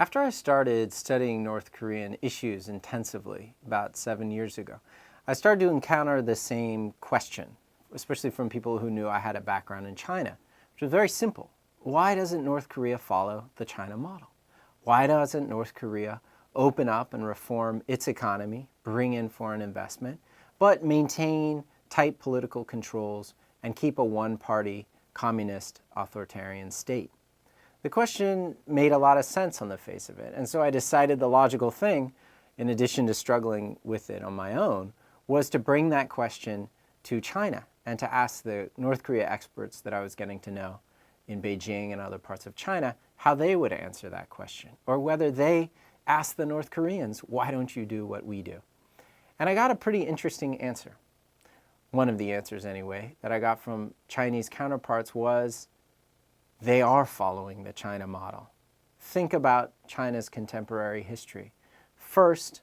After I started studying North Korean issues intensively about 7 years ago, I started to encounter the same question, especially from people who knew I had a background in China, which was very simple. Why doesn't North Korea follow the China model? Why doesn't North Korea open up and reform its economy, bring in foreign investment, but maintain tight political controls and keep a one-party communist authoritarian state? The question made a lot of sense on the face of it, and so I decided the logical thing, in addition to struggling with it on my own, was to bring that question to China and to ask the North Korea experts that I was getting to know in Beijing and other parts of China how they would answer that question, or whether they asked the North Koreans, why don't you do what we do? And I got a pretty interesting answer. One of the answers, anyway, that I got from Chinese counterparts was, they are following the China model. Think about China's contemporary history. First,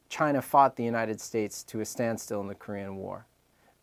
China fought the United States to a standstill in the Korean War.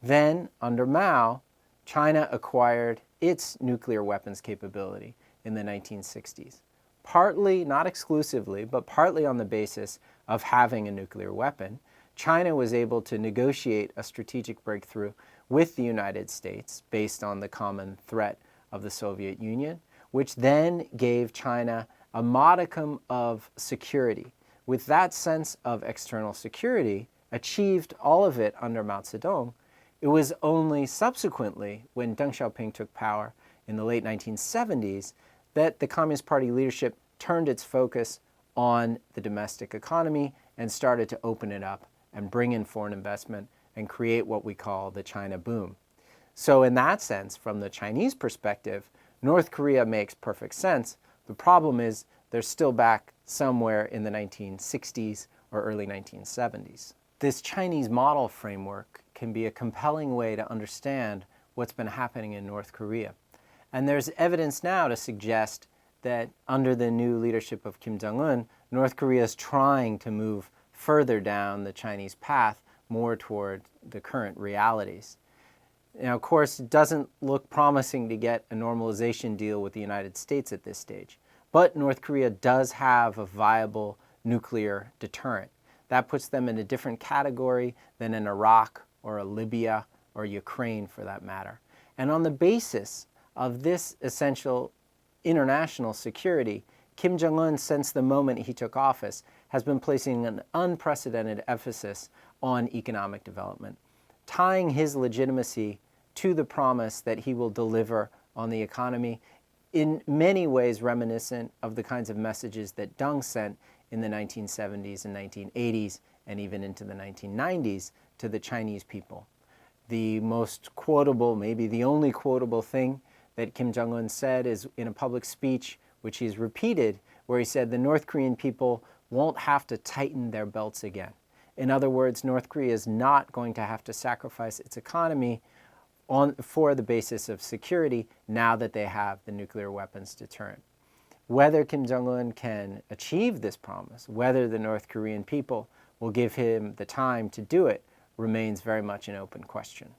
Then, under Mao, China acquired its nuclear weapons capability in the 1960s. Partly, not exclusively, but partly on the basis of having a nuclear weapon, China was able to negotiate a strategic breakthrough with the United States based on the common threat of the Soviet Union, which then gave China a modicum of security. With that sense of external security, achieved all of it under Mao Zedong, it was only subsequently, when Deng Xiaoping took power in the late 1970s, that the Communist Party leadership turned its focus on the domestic economy and started to open it up and bring in foreign investment and create what we call the China boom. So in that sense, from the Chinese perspective, North Korea makes perfect sense. The problem is they're still back somewhere in the 1960s or early 1970s. This Chinese model framework can be a compelling way to understand what's been happening in North Korea. And there's evidence now to suggest that under the new leadership of Kim Jong-un, North Korea is trying to move further down the Chinese path, more toward the current realities. Now, of course, it doesn't look promising to get a normalization deal with the United States at this stage. But North Korea does have a viable nuclear deterrent. That puts them in a different category than an Iraq or a Libya or Ukraine, for that matter. And on the basis of this essential international security, Kim Jong-un, since the moment he took office, has been placing an unprecedented emphasis on economic development, tying his legitimacy to the promise that he will deliver on the economy, in many ways reminiscent of the kinds of messages that Deng sent in the 1970s and 1980s and even into the 1990s to the Chinese people. The most quotable, maybe the only quotable thing that Kim Jong-un said is in a public speech, which he's repeated, where he said the North Korean people won't have to tighten their belts again. In other words, North Korea is not going to have to sacrifice its economy for the basis of security now that they have the nuclear weapons deterrent. Whether Kim Jong-un can achieve this promise, whether the North Korean people will give him the time to do it, remains very much an open question.